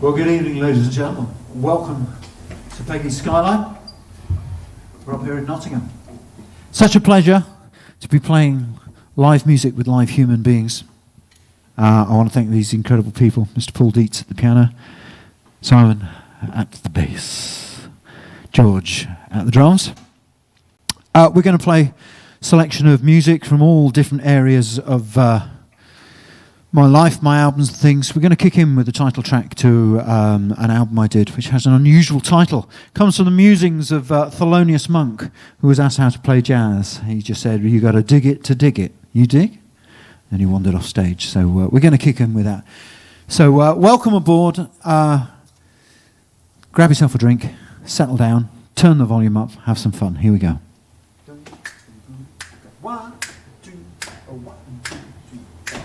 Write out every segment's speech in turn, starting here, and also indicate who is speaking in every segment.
Speaker 1: Well, good evening, ladies and gentlemen. Welcome to Peggy's Skyline. We're up here in Nottingham. Such a pleasure to be playing live music with live human beings. I want to thank these incredible people, Mr. Paul Dietz at the piano, Simon at the bass, George at the drums. We're going to play a selection of music from all different areas of my life, my albums and things. We're going to kick in with the title track to an album I did, which has an unusual title. Comes from the musings of Thelonious Monk, who was asked how to play jazz. He just said, you got to dig it to dig it. You dig? And he wandered off stage. So we're going to kick in with that. So welcome aboard. Grab yourself a drink, settle down, turn the volume up, have some fun. Here we go. 1, 2, 1, 2, 3.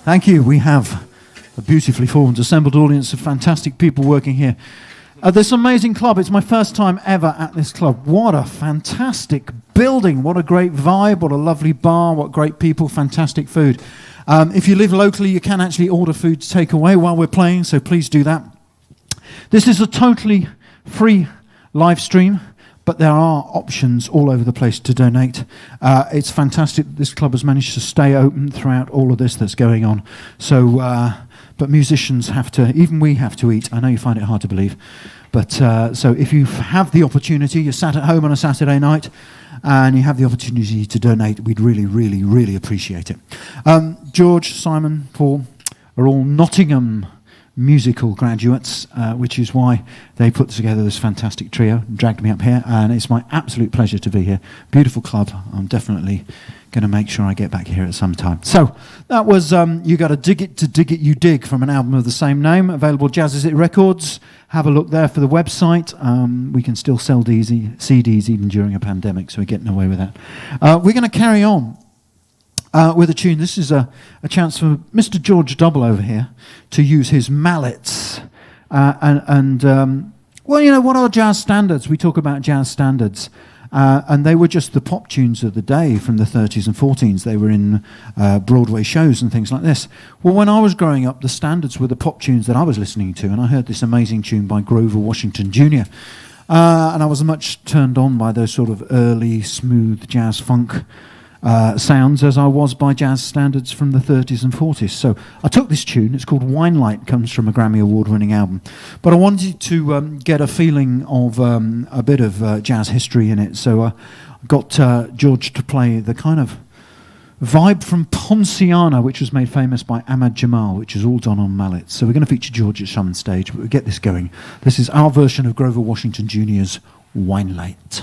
Speaker 1: Thank you. We have a beautifully formed, assembled audience of fantastic people working here at this amazing club. It's my first time ever at this club. What a fantastic building. What a great vibe. What a lovely bar. What great people. Fantastic food. If you live locally, you can actually order food to take away while we're playing, so please do that. This is a totally free live stream, but there are options all over the place to donate. It's fantastic that this club has managed to stay open throughout all of this that's going on. So, but musicians have to, even we have to eat. I know you find it hard to believe. But so if you have the opportunity, you're sat at home on a Saturday night, and you have the opportunity to donate, we'd really, really, really appreciate it. George, Simon, Paul are all Nottingham musical graduates, which is why they put together this fantastic trio and dragged me up here, and it's my absolute pleasure to be here. Beautiful club. I'm definitely going to make sure I get back here at some time. So that was You Gotta Dig It to Dig It You Dig from an album of the same name, available Jazz Records. Have a look there for the website. We can still sell CDs even during a pandemic, so we're getting away with that. We're going to carry on with a tune. This is a chance for Mr. George Double over here to use his mallets. Well, you know, what are jazz standards? We talk about jazz standards. And they were just the pop tunes of the day from the 30s and 40s. They were in Broadway shows and things like this. Well, when I was growing up, the standards were the pop tunes that I was listening to. And I heard this amazing tune by Grover Washington Jr. And I was much turned on by those sort of early, smooth jazz funk sounds as I was by jazz standards from the 30s and 40s. So I took this tune. It's called Wine Light, comes from a Grammy Award-winning album. But I wanted to get a feeling of a bit of jazz history in it. So I got George to play the kind of vibe from Ponciana, which was made famous by Ahmad Jamal, which is all done on mallets. So we're going to feature George at some stage, but we'll get this going. This is our version of Grover Washington Jr.'s Wine Light.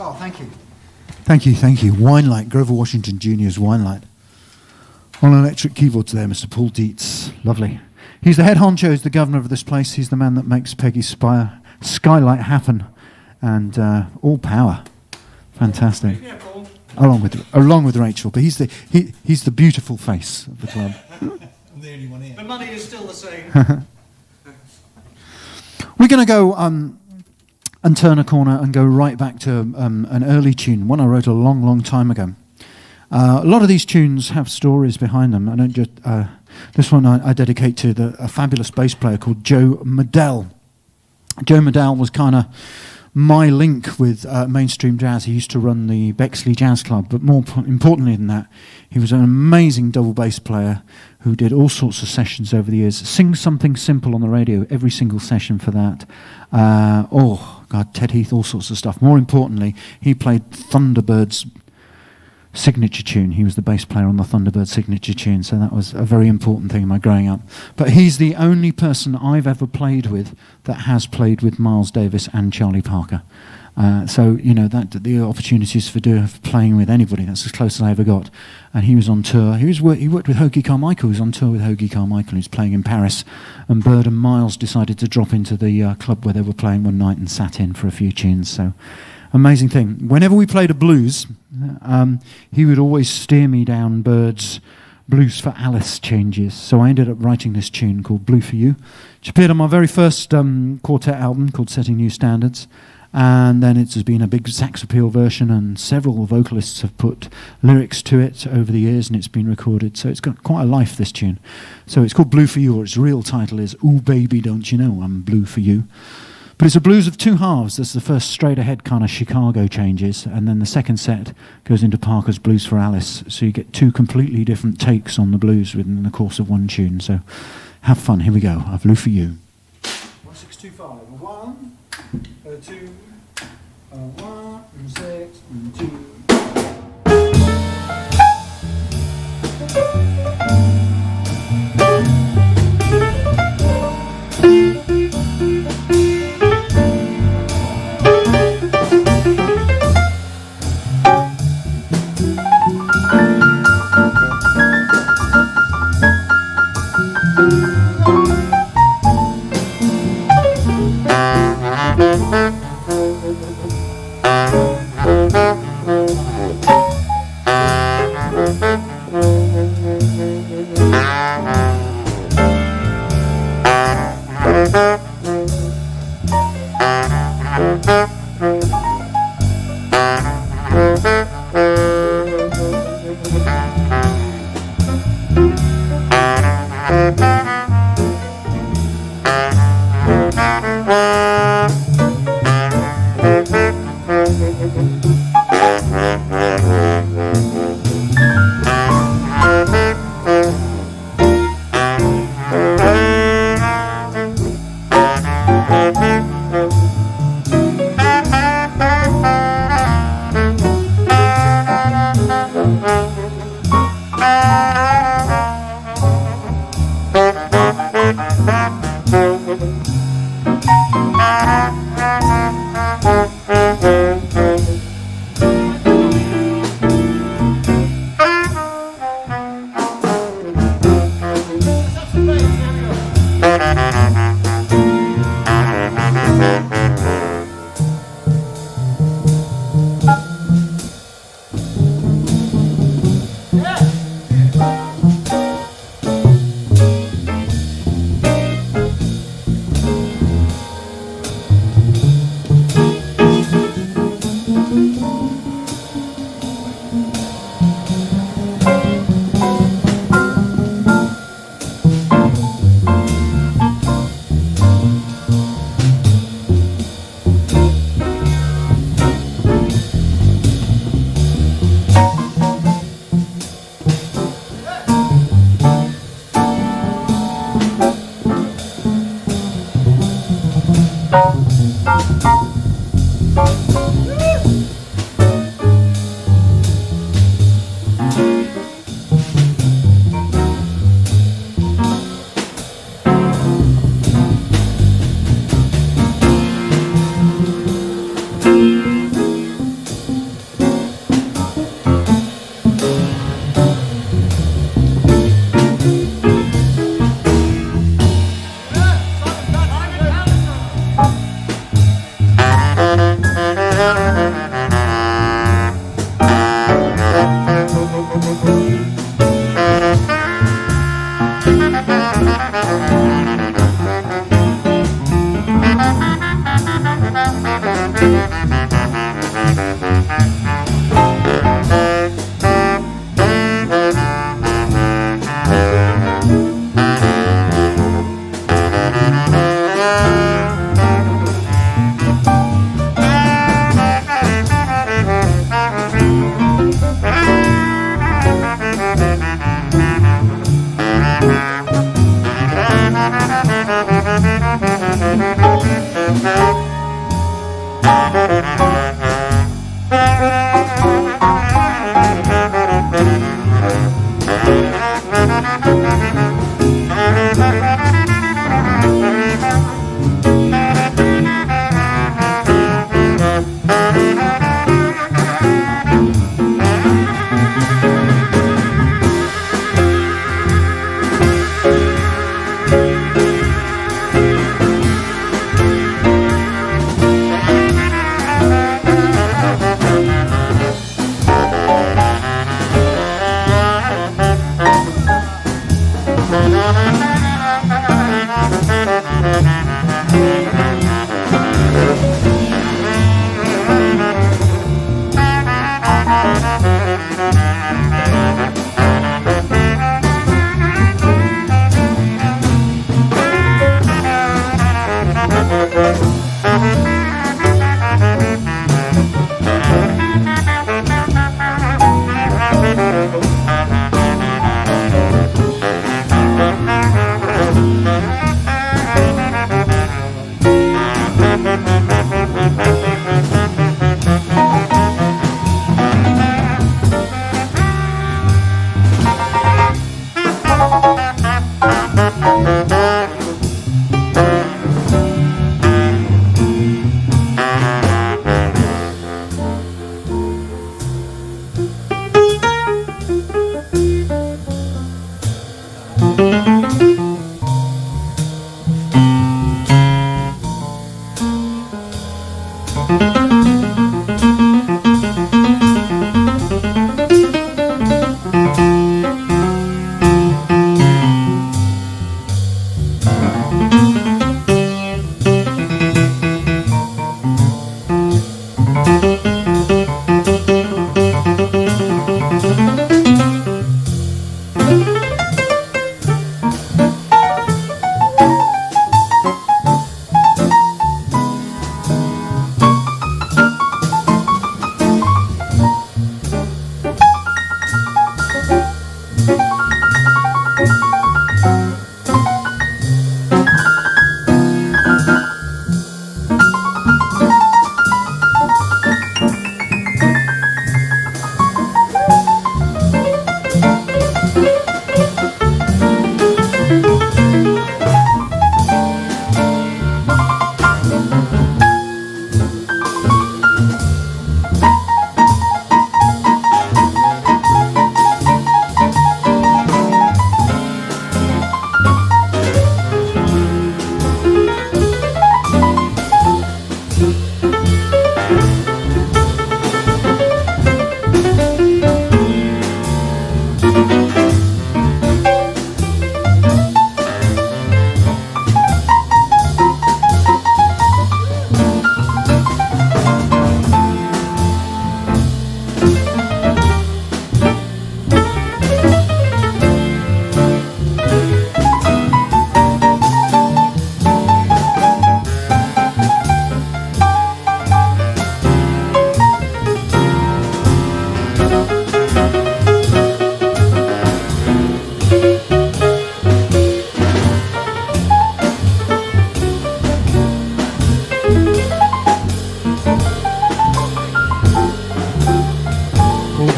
Speaker 1: Oh, thank you. Thank you. Wine Light, Grover Washington Jr.'s Wine Light. On electric keyboards there, Mr. Paul Dietz. Lovely. He's the head honcho, he's the governor of this place. He's the man that makes Peggy's Skylight happen. And all power. Fantastic. Yeah, Paul. Along with Rachel, but he's the beautiful face of the club.
Speaker 2: I'm the only one here. The money is still the same.
Speaker 1: We're going to go and turn a corner and go right back to an early tune, one I wrote a long, long time ago. A lot of these tunes have stories behind them. I don't just. This one I dedicate to a fabulous bass player called Joe Medell. Joe Medell was kind of my link with mainstream jazz. He used to run the Bexley Jazz Club, but more importantly than that, he was an amazing double bass player who did all sorts of sessions over the years. Sing Something Simple on the radio, every single session for that. Ted Heath, all sorts of stuff. More importantly, he played Thunderbird's signature tune. He was the bass player on the Thunderbird signature tune, so that was a very important thing in my growing up. But he's the only person I've ever played with that has played with Miles Davis and Charlie Parker. So, you know, that the opportunities for playing with anybody, that's as close as I ever got. And he was on tour. He worked with Hoagy Carmichael. He was on tour with Hoagy Carmichael. He was playing in Paris. And Bird and Miles decided to drop into the club where they were playing one night and sat in for a few tunes. So, amazing thing. Whenever we played a blues, he would always steer me down Bird's Blues for Alice changes. So I ended up writing this tune called Blue for You, which appeared on my very first Quartet album called Setting New Standards. And then it's been a big sax appeal version, and several vocalists have put lyrics to it over the years, and it's been recorded. So it's got quite a life, this tune. So it's called Blue for You, or its real title is Ooh Baby Don't You Know I'm Blue for You. But it's a blues of two halves. There's the first straight ahead kind of Chicago changes, and then the second set goes into Parker's Blues for Alice. So you get two completely different takes on the blues within the course of one tune. So have fun. Here we go. Blue for You. 1625. 1, 2, 1, 6, 2.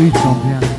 Speaker 1: beats on piano.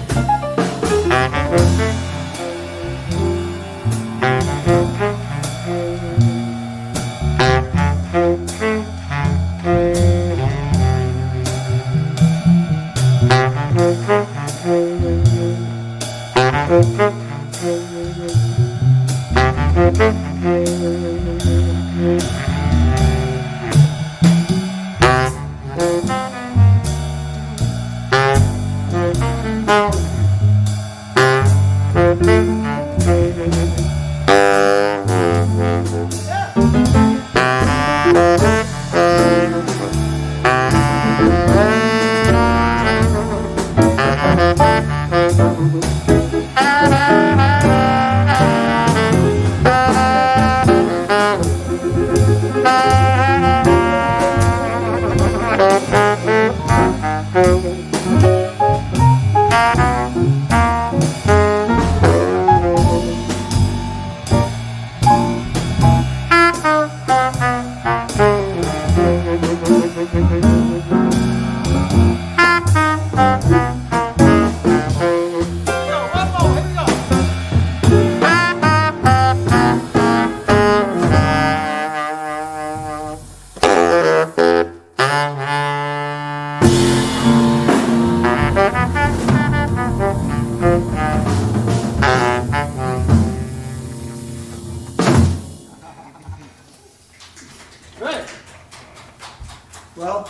Speaker 2: Well,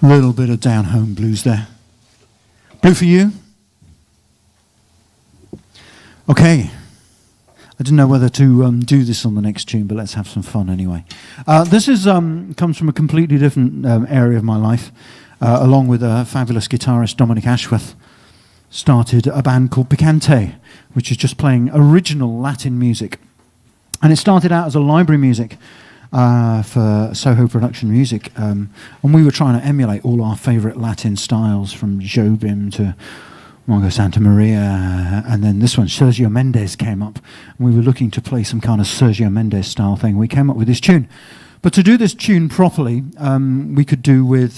Speaker 1: Little bit of down home blues there. Blue for you? Okay. I didn't know whether to do this on the next tune, but let's have some fun anyway. This is comes from a completely different area of my life. Along with a fabulous guitarist, Dominic Ashworth, started a band called Picante, which is just playing original Latin music. And it started out as a library music for Soho Production Music. And we were trying to emulate all our favourite Latin styles, from Jobim to Mongo Santa Maria, and then this one, Sergio Mendes, came up. And we were looking to play some kind of Sergio Mendes style thing. We came up with this tune. But to do this tune properly, we could do with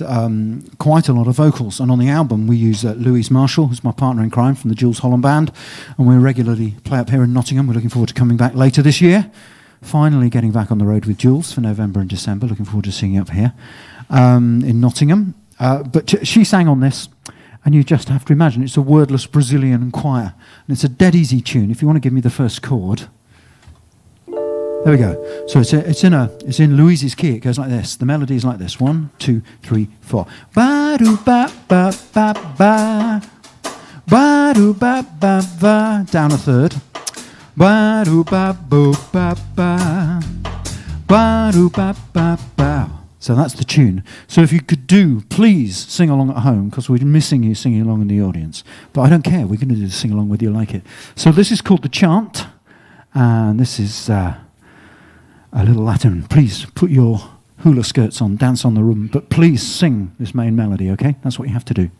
Speaker 1: quite a lot of vocals. And on the album, we use Louise Marshall, who's my partner in crime from the Jules Holland Band. And we regularly play up here in Nottingham. We're looking forward to coming back later this year. Finally getting back on the road with Jules for November and December. Looking forward to singing up here in Nottingham. But she sang on this. And you just have to imagine it's a wordless Brazilian choir. And it's a dead easy tune. If you want to give me the first chord. There we go. So it's in Louise's key. It goes like this. The melody is like this. 1, 2, 3, 4. Ba do ba ba ba ba. Ba do ba ba ba. Down a third. Ba do ba bo ba ba. Ba do ba ba ba. So that's the tune. So if you could please sing along at home, because we're missing you singing along in the audience. But I don't care. We're going to do the sing along whether you like it. So this is called The Chant, and this is a little Latin. Please put your hula skirts on, dance on the room, but please sing this main melody, okay? That's what you have to do.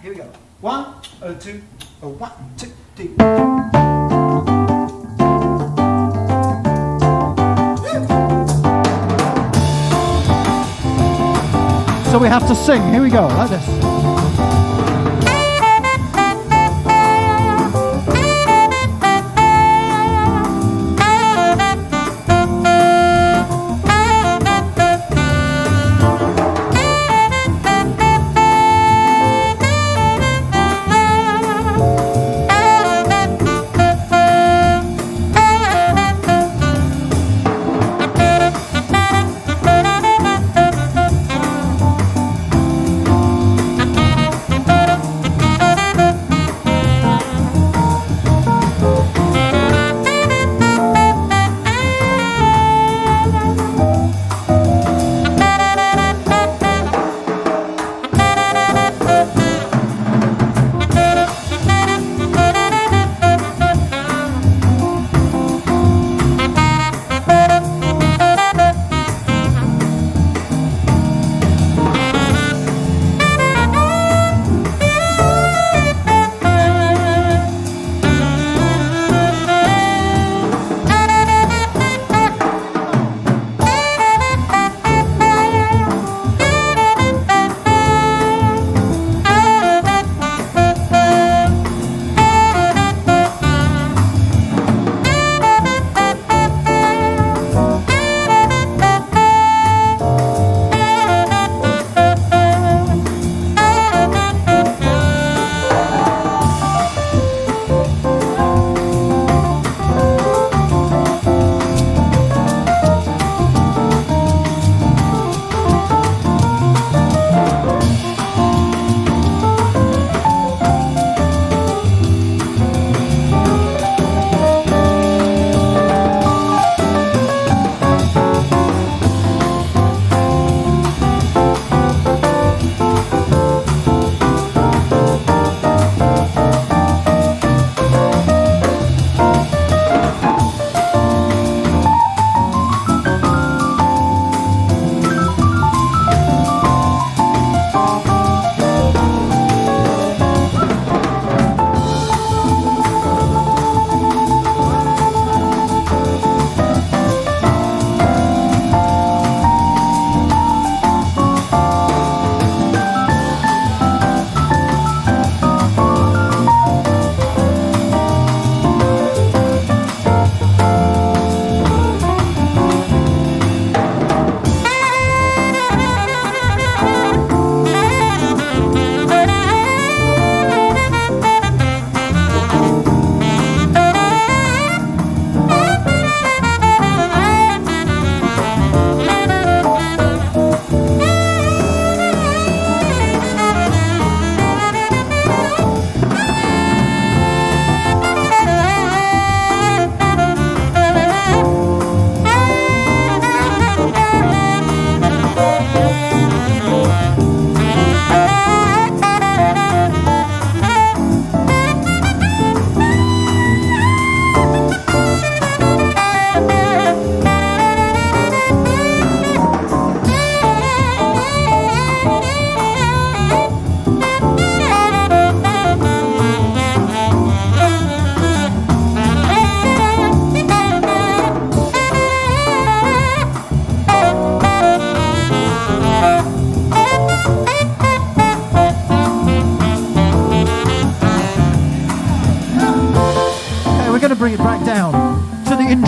Speaker 2: here we go. 1, 2, 1, 2, 3.
Speaker 1: So we have to sing. Here we go, like this.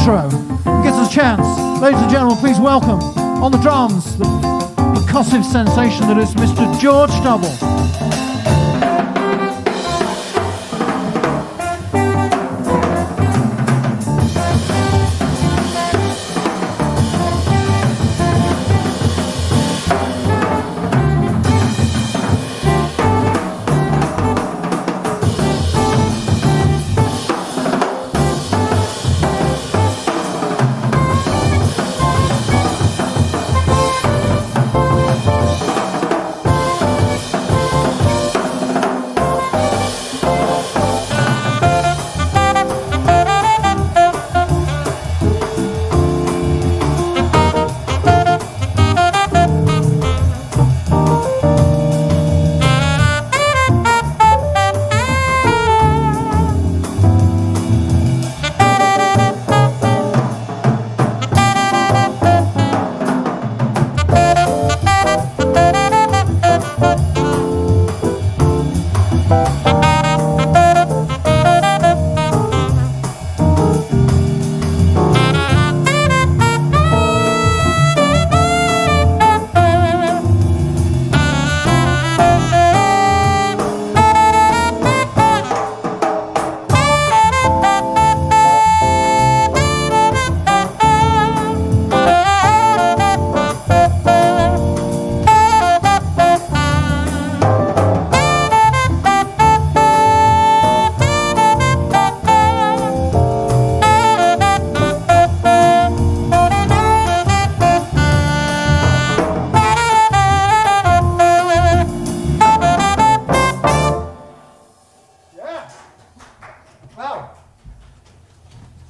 Speaker 1: intro. He gets us a chance. Ladies and gentlemen, please welcome on the drums the percussive sensation that is Mr. George Double.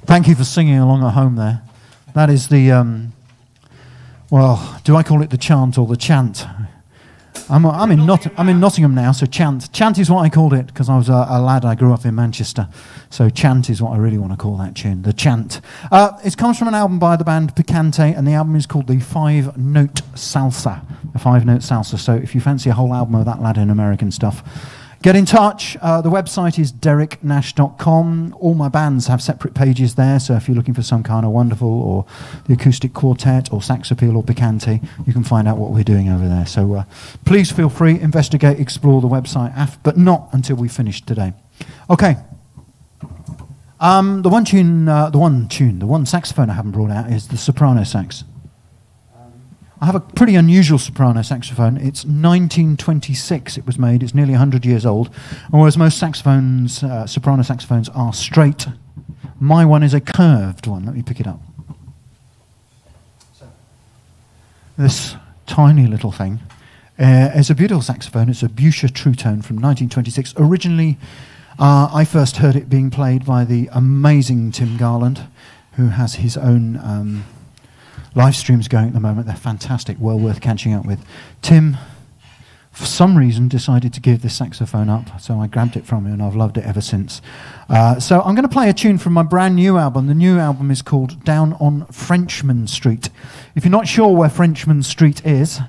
Speaker 1: Thank you for singing along at home there. That is the, well, do I call it the chant or the chant? I'm in Nottingham now, so chant. Chant is what I called it because I was a lad. I grew up in Manchester. So chant is what I really want to call that tune, the chant. It comes from an album by the band Picante, and the album is called the 5-Note Salsa. The 5-Note Salsa. So if you fancy a whole album of that Latin American stuff, get in touch. The website is dereknash.com. All my bands have separate pages there, so if you're looking for some kind of wonderful or the acoustic quartet or saxopeel or picante, you can find out what we're doing over there. So please feel free, investigate, explore the website, but not until we finish today. Okay. The one saxophone I haven't brought out is the soprano sax. I have a pretty unusual soprano saxophone. It's 1926 it was made. It's nearly 100 years old. And whereas most saxophones, soprano saxophones are straight, my one is a curved one. Let me pick it up. This tiny little thing is a beautiful saxophone. It's a Buscher True Tone from 1926. Originally, I first heard it being played by the amazing Tim Garland, who has his own live streams going at the moment. They're fantastic, well worth catching up with. Tim, for some reason, decided to give this saxophone up, so I grabbed it from him and I've loved it ever since. So I'm going to play a tune from my brand new album. The new album is called Down on Frenchman Street. If you're not sure where Frenchman Street is,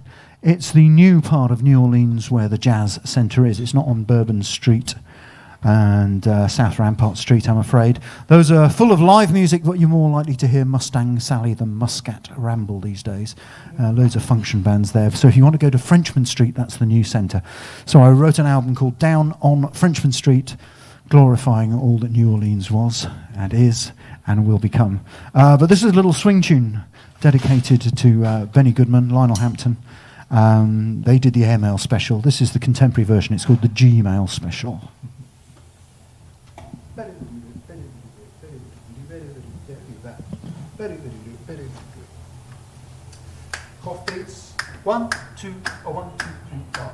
Speaker 1: it's the new part of New Orleans where the Jazz Centre is. It's not on Bourbon Street and South Rampart Street, I'm afraid. Those are full of live music, but you're more likely to hear Mustang Sally than Muscat Ramble these days. Loads of function bands there. So if you want to go to Frenchman Street, that's the new centre. So I wrote an album called Down on Frenchman Street, glorifying all that New Orleans was and is and will become. But this is a little swing tune dedicated to Benny Goodman, Lionel Hampton. They did the Airmail special. This is the contemporary version. It's called the Gmail special. Half beats. 1, 2, or 1, 2, 3, 4.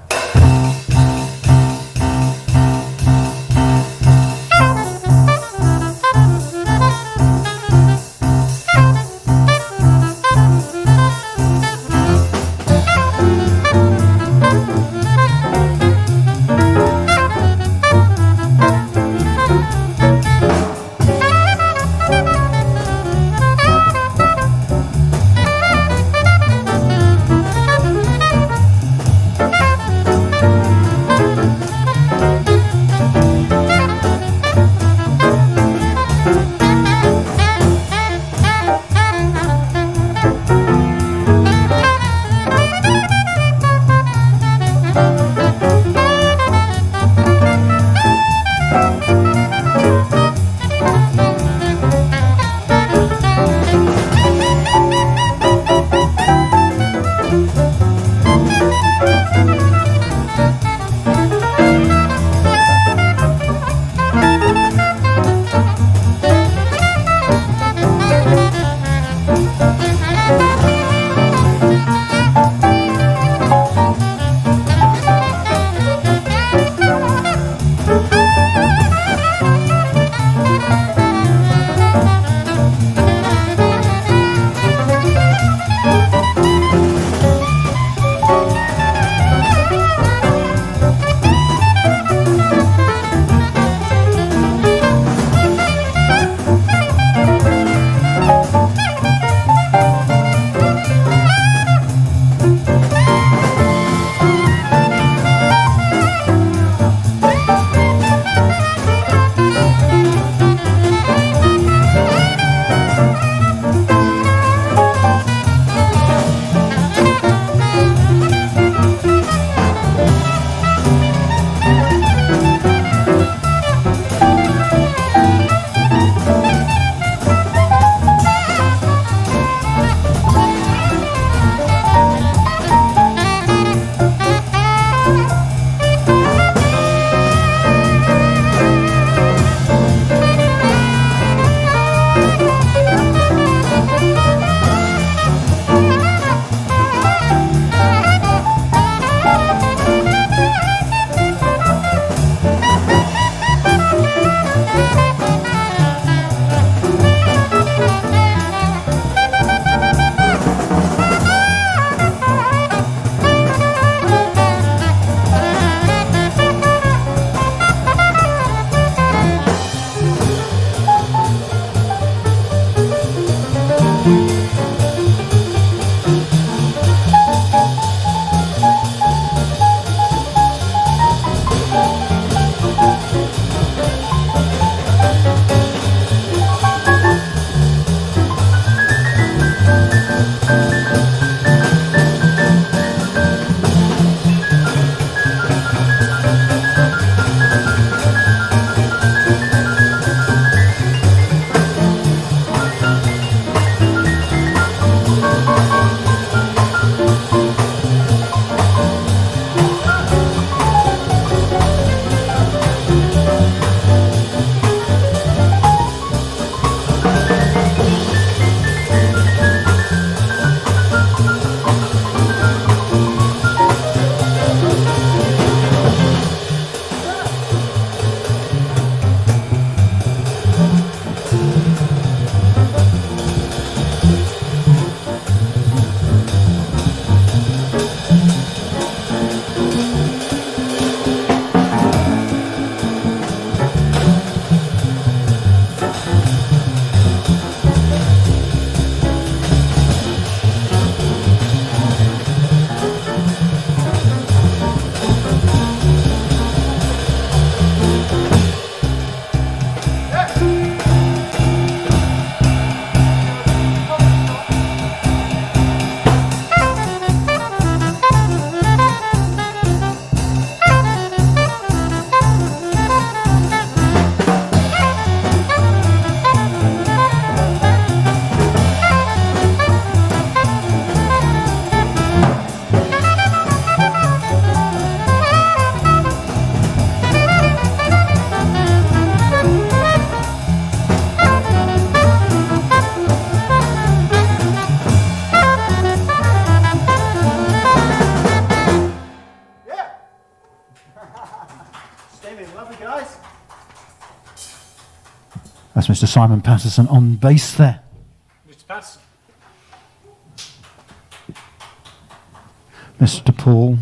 Speaker 1: That's Mr. Simon Patterson on bass there.
Speaker 2: Mr. Patterson.
Speaker 1: Mr. Paul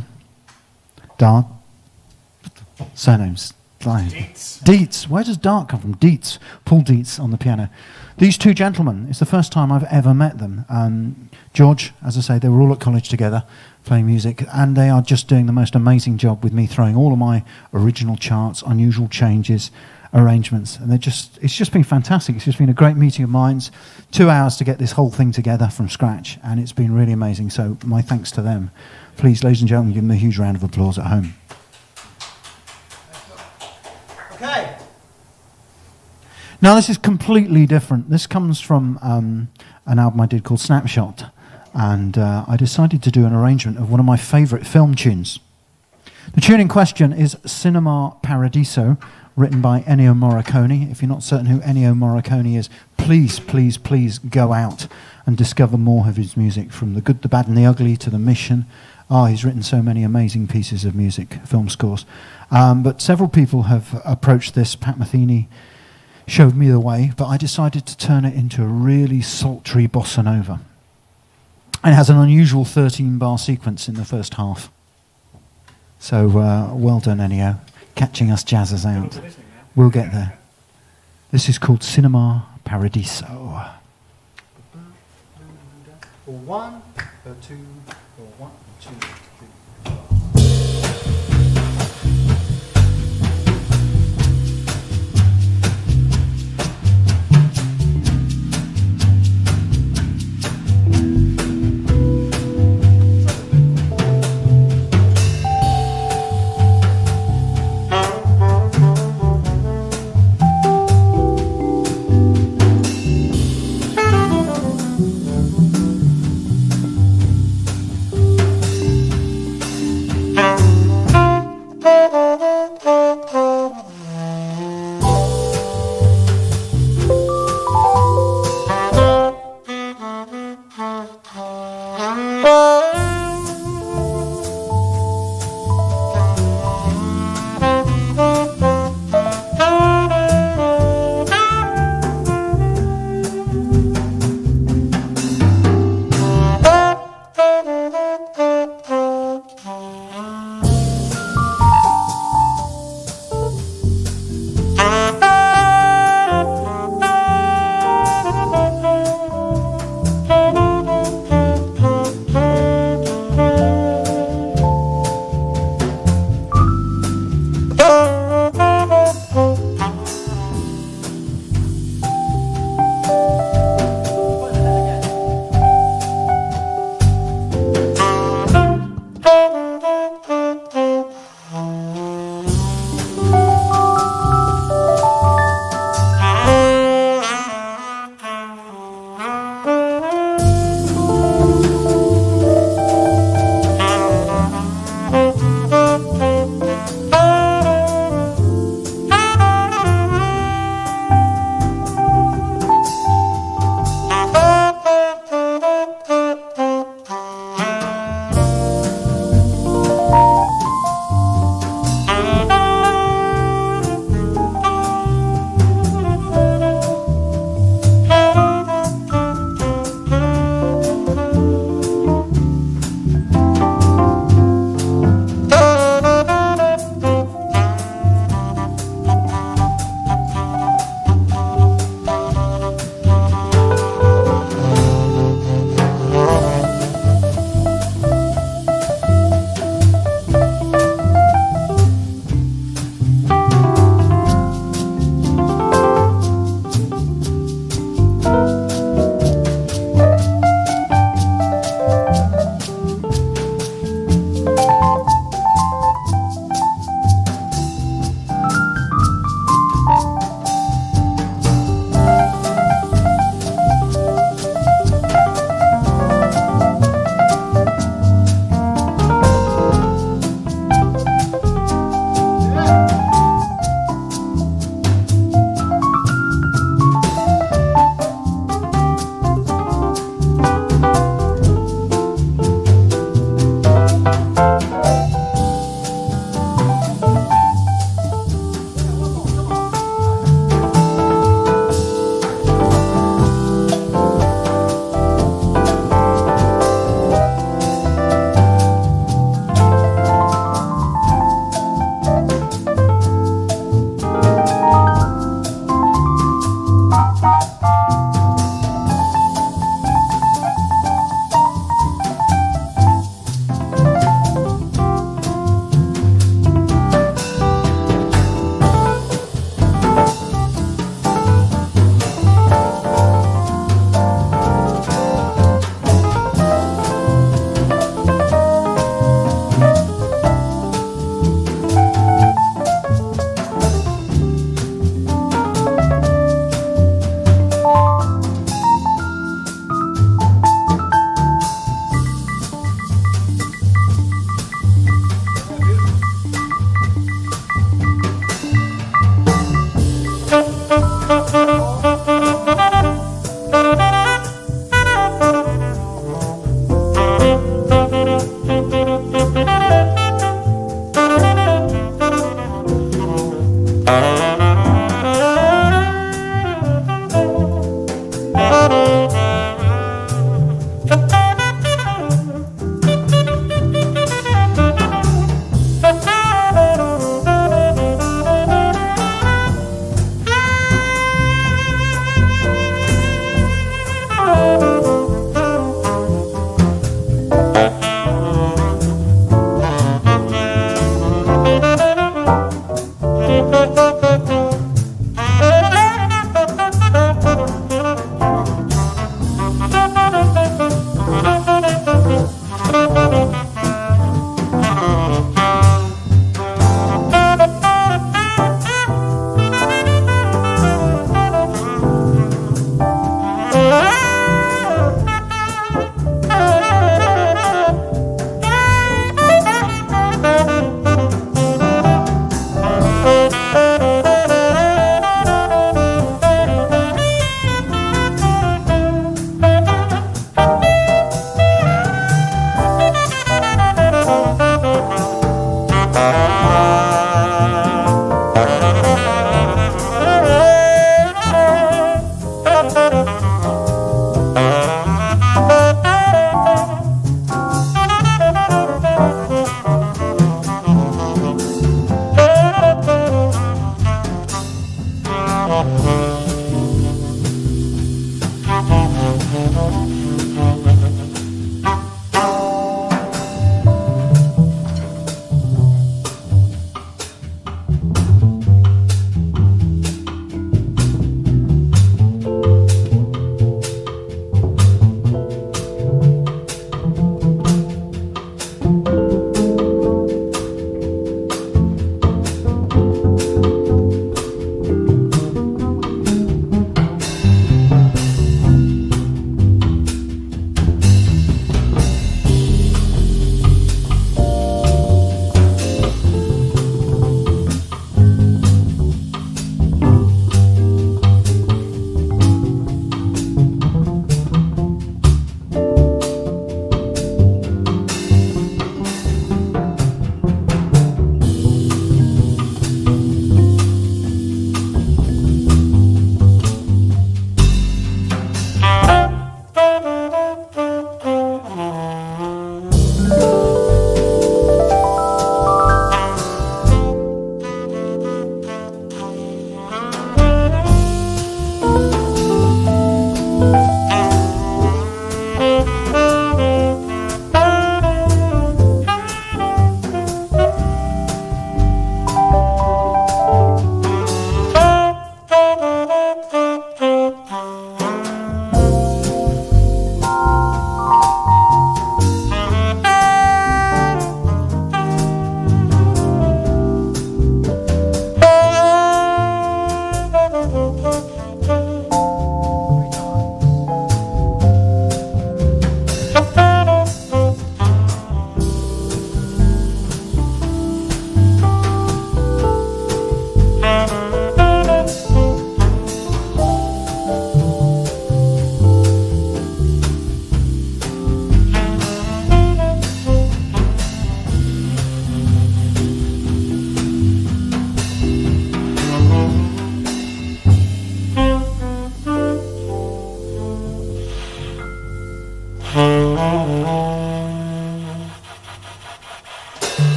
Speaker 1: Dart. Surnames. Dietz. Where does Dart come from? Dietz. Paul Dietz on the piano. These two gentlemen, it's the first time I've ever met them. George, as I say, they were all at college together playing music, and they are just doing the most amazing job with me throwing all of my original charts, unusual changes, arrangements, and it's just been fantastic. It's just been a great meeting of minds. 2 hours to get this whole thing together from scratch, and it's been really amazing. So my thanks to them. Please, ladies and gentlemen, give them a huge round of applause at home.
Speaker 2: Okay.
Speaker 1: Now this is completely different. This comes from an album I did called Snapshot, and I decided to do an arrangement of one of my favourite film tunes. The tune in question is Cinema Paradiso, written by Ennio Morricone. If you're not certain who Ennio Morricone is, please, please, please go out and discover more of his music, from The Good, the Bad and the Ugly to The Mission. He's written so many amazing pieces of music, film scores. But several people have approached this. Pat Metheny showed me the way, but I decided to turn it into a really sultry bossa nova. And it has an unusual 13-bar sequence in the first half. So well done, Ennio, catching us jazzers out. We'll get there. This is called Cinema Paradiso.
Speaker 2: 1, 2, 1, 2, 3.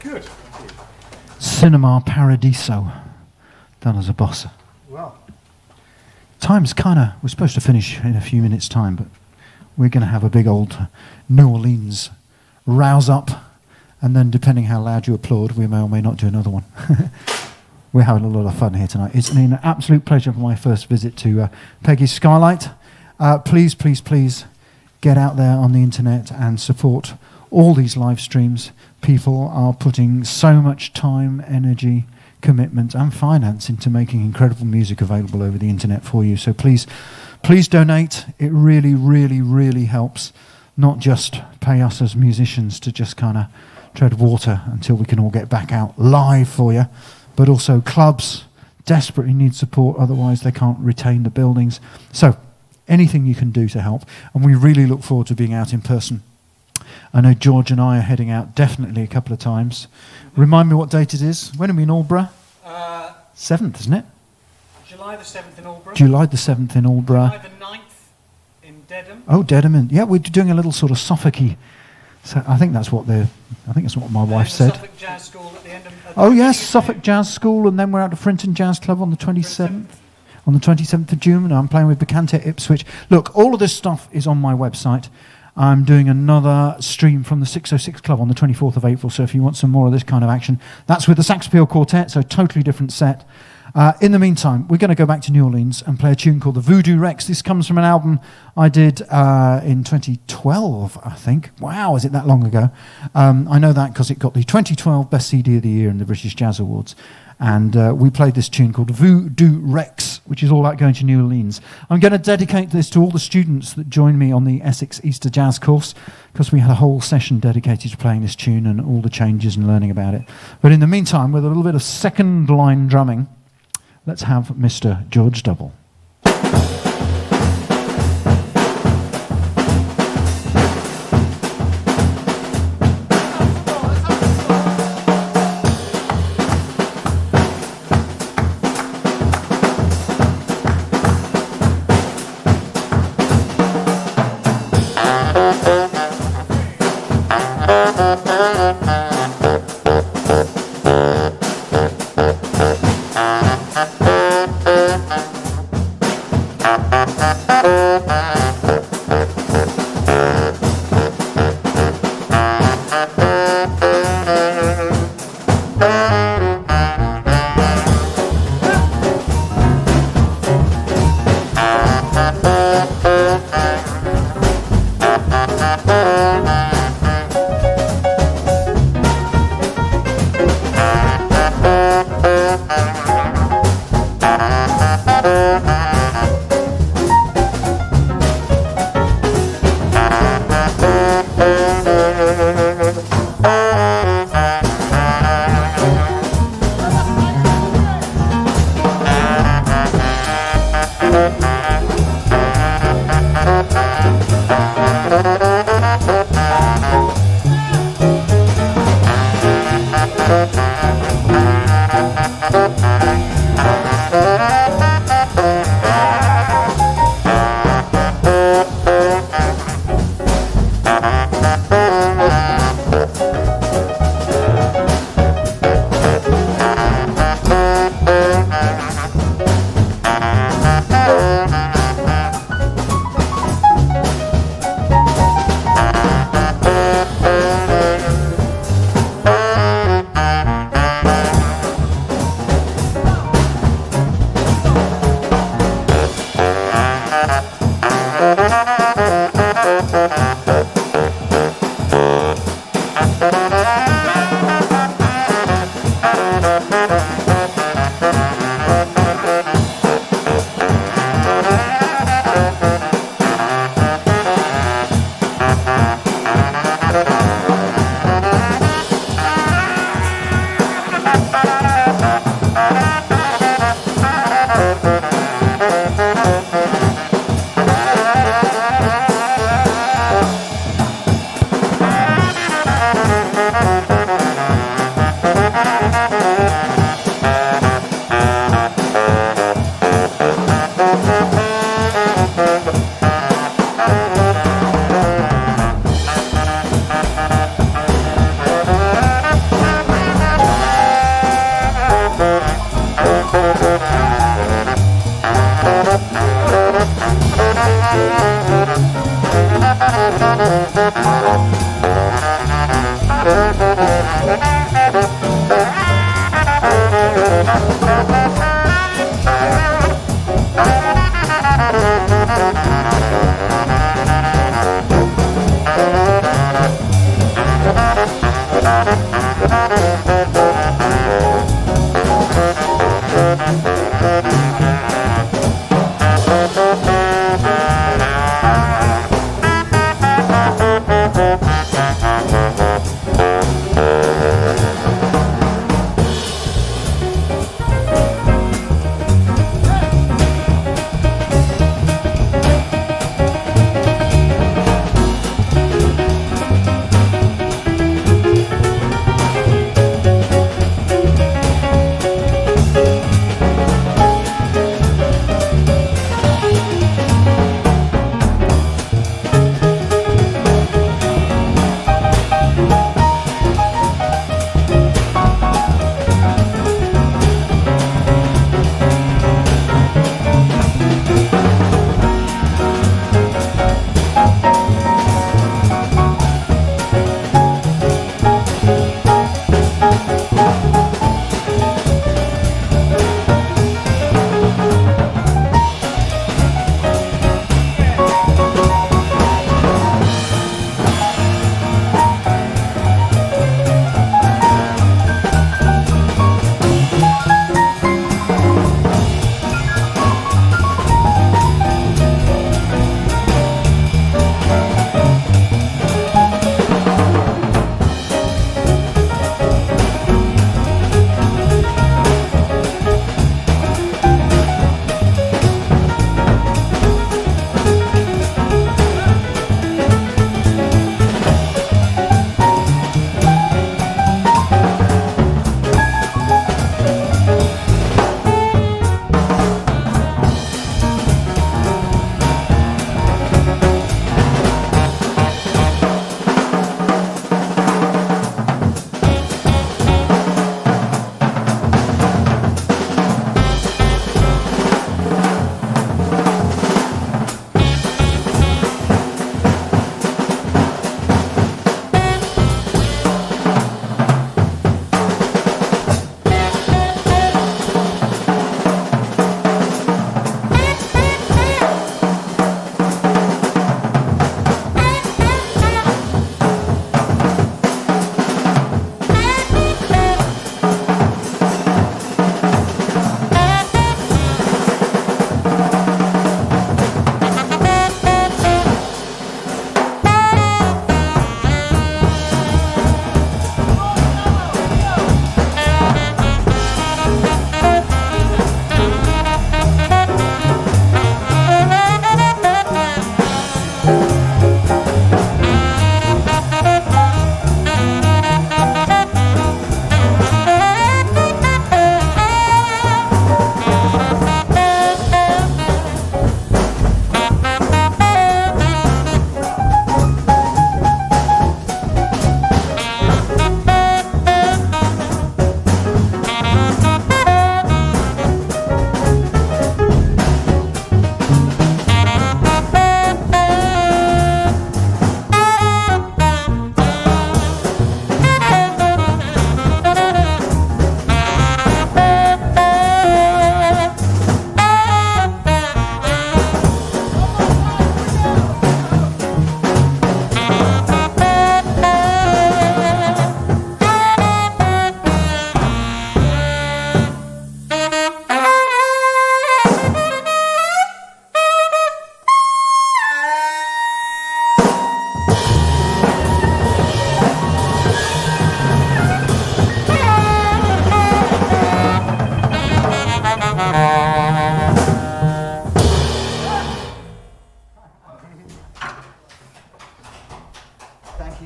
Speaker 2: Good.
Speaker 1: Cinema Paradiso, done as a bossa.
Speaker 2: Well,
Speaker 1: Time's we're supposed to finish in a few minutes' time, but we're going to have a big old New Orleans rouse up, and then depending how loud you applaud, we may or may not do another one. We're having a lot of fun here tonight. It's been an absolute pleasure for my first visit to Peggy's Skylight. Please, please, please get out there on the internet and support all these live streams. People are putting so much time, energy, commitment and finance into making incredible music available over the internet for you. So please, please donate. It really, really, really helps not just pay us as musicians to just kind of tread water until we can all get back out live for you, but also clubs desperately need support, otherwise they can't retain the buildings. So anything you can do to help, and we really look forward to being out in person. I know George and I are heading out definitely a couple of times. Remind me what date it is. When are we in Aldborough? 7th, isn't it?
Speaker 2: July the 7th in Aldborough.
Speaker 1: July the 7th in Aldborough.
Speaker 2: July the 9th in Dedham.
Speaker 1: Oh, Dedham. Yeah, we're doing a little sort of Suffolky. So I think that's what my wife said.
Speaker 2: Suffolk Jazz School at the end of.
Speaker 1: Oh yes, Suffolk Jazz School, and then we're out at Frinton Jazz Club on the 27th. On the 27th of June, and I'm playing with Quartet Ipswich. Look, all of this stuff is on my website. I'm doing another stream from the 606 Club on the 24th of April, so if you want some more of this kind of action, that's with the Sax Appeal Quartet, so totally different set. In the meantime, we're going to go back to New Orleans and play a tune called the Voodoo Rex. This comes from an album I did in 2012, I think. Wow, is it that long ago? I know that because it got the 2012 Best CD of the Year in the British Jazz Awards. And we played this tune called Voodoo Rex, which is all about going to New Orleans. I'm going to dedicate this to all the students that joined me on the Essex Easter Jazz course, because we had a whole session dedicated to playing this tune and all the changes and learning about it. But in the meantime, with a little bit of second line drumming, let's have Mr. George Double.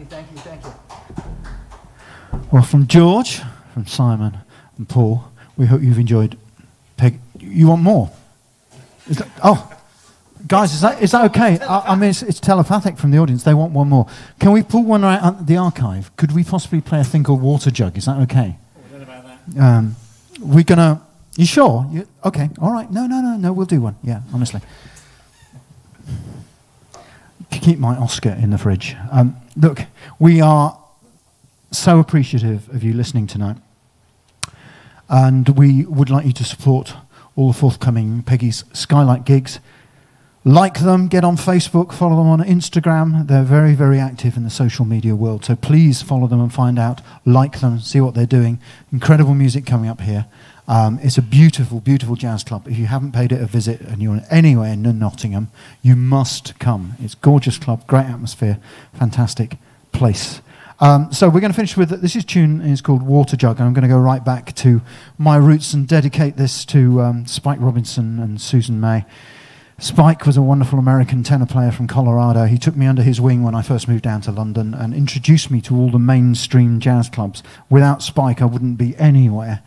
Speaker 1: thank you. Well, from George, from Simon, and Paul, we hope you've enjoyed. Peg, you want more? Guys, is that okay? I mean, it's telepathic from the audience. They want one more. Can we pull one out of the archive? Could we possibly play a thing called Water Jug? Is that okay?
Speaker 2: What about that?
Speaker 1: We're gonna. You sure? Okay. All right. No. We'll do one. Yeah, honestly. Keep my Oscar in the fridge. Look, we are so appreciative of you listening tonight, and we would like you to support all the forthcoming Peggy's Skylight gigs. Like them, get on Facebook, follow them on Instagram. They're very, very active in the social media world, so please follow them and find out, like them, see what they're doing. Incredible music coming up here. It's a beautiful, beautiful jazz club. If you haven't paid it a visit and you're anywhere in Nottingham, you must come. It's a gorgeous club, great atmosphere, fantastic place. So we're going to finish with, this tune is called Water Jug, and I'm going to go right back to my roots and dedicate this to Spike Robinson and Susan May. Spike was a wonderful American tenor player from Colorado. He took me under his wing when I first moved down to London and introduced me to all the mainstream jazz clubs. Without Spike, I wouldn't be anywhere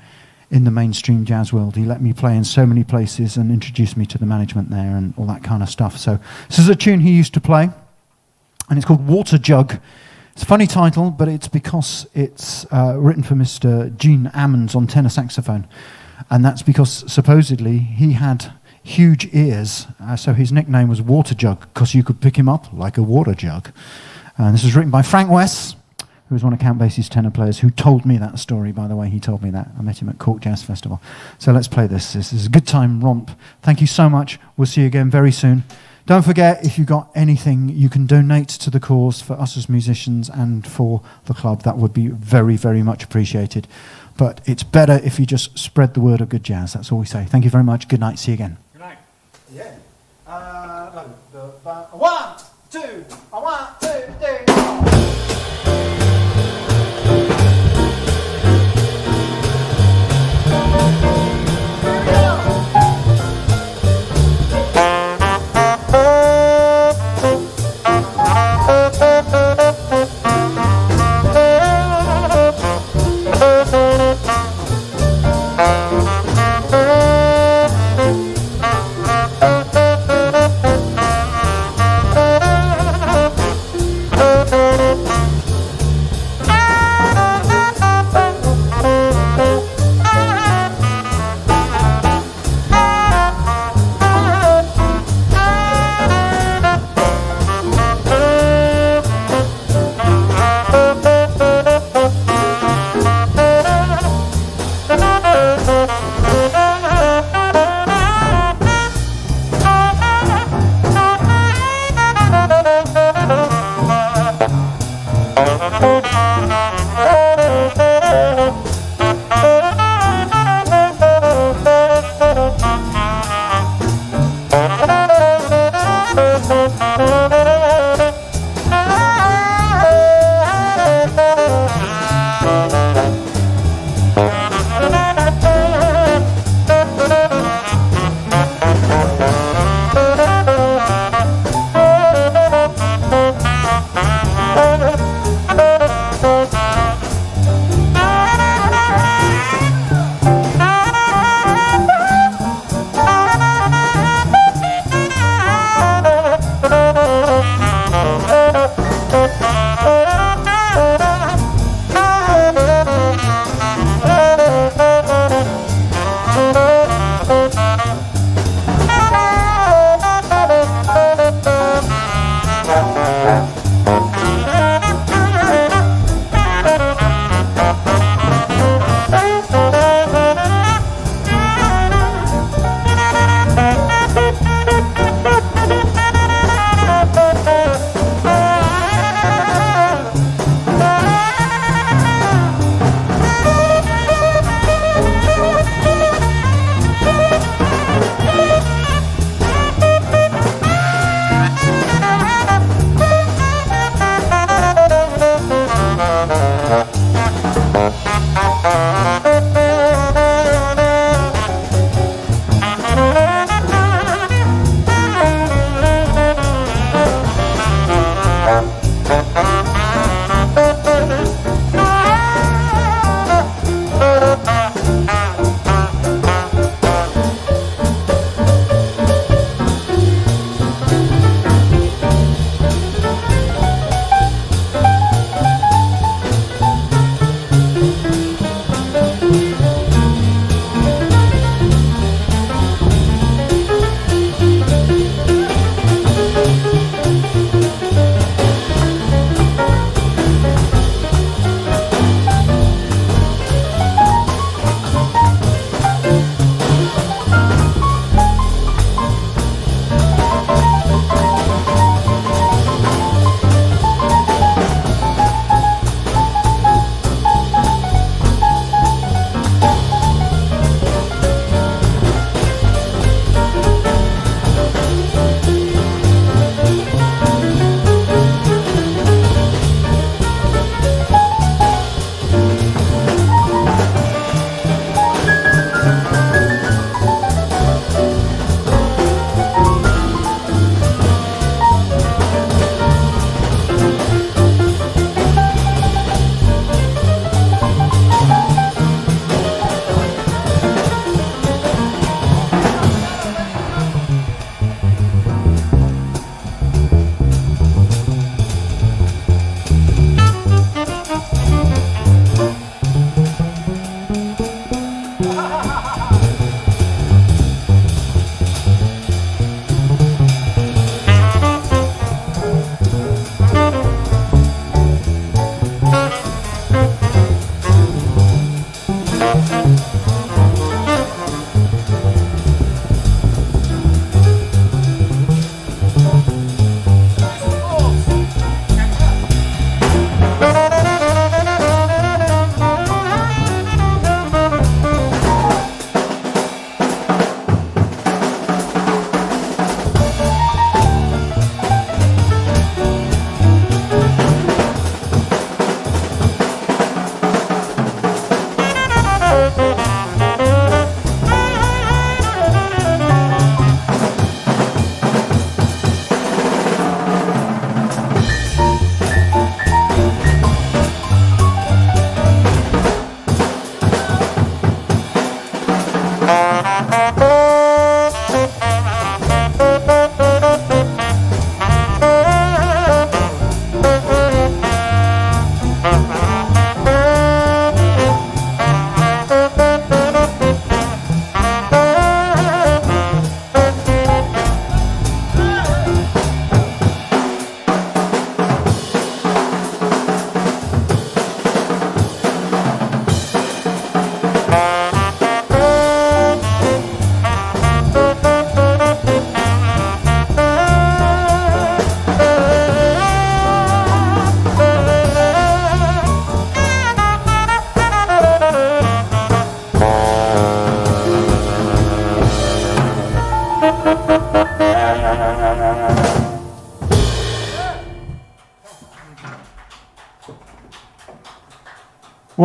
Speaker 1: in the mainstream jazz world. He let me play in so many places and introduced me to the management there and all that kind of stuff. So this is a tune he used to play, and it's called Water Jug. It's a funny title, but it's because it's written for Mr. Gene Ammons on tenor saxophone, and that's because supposedly he had huge ears, so his nickname was Water Jug, because you could pick him up like a water jug. And this was written by Frank West, who was one of Count Basie's tenor players, who told me that story, by the way. He told me that. I met him at Cork Jazz Festival. So let's play this. This is a good time romp. Thank you so much. We'll see you again very soon. Don't forget, if you've got anything, you can donate to the cause for us as musicians and for the club. That would be very, very much appreciated. But it's better if you just spread the word of good jazz. That's all we say. Thank you very much. Good night. See you again.
Speaker 2: Yeah. 1, 2, 1, 2, 3.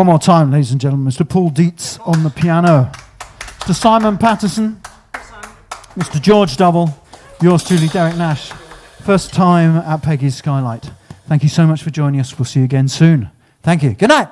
Speaker 1: One more time, ladies and gentlemen, Mr. Paul Dietz on the piano, Mr. Simon Patterson, Mr. George Double, yours truly, Derek Nash. First time at Peggy's Skylight. Thank you so much for joining us. We'll see you again soon. Thank you. Good night.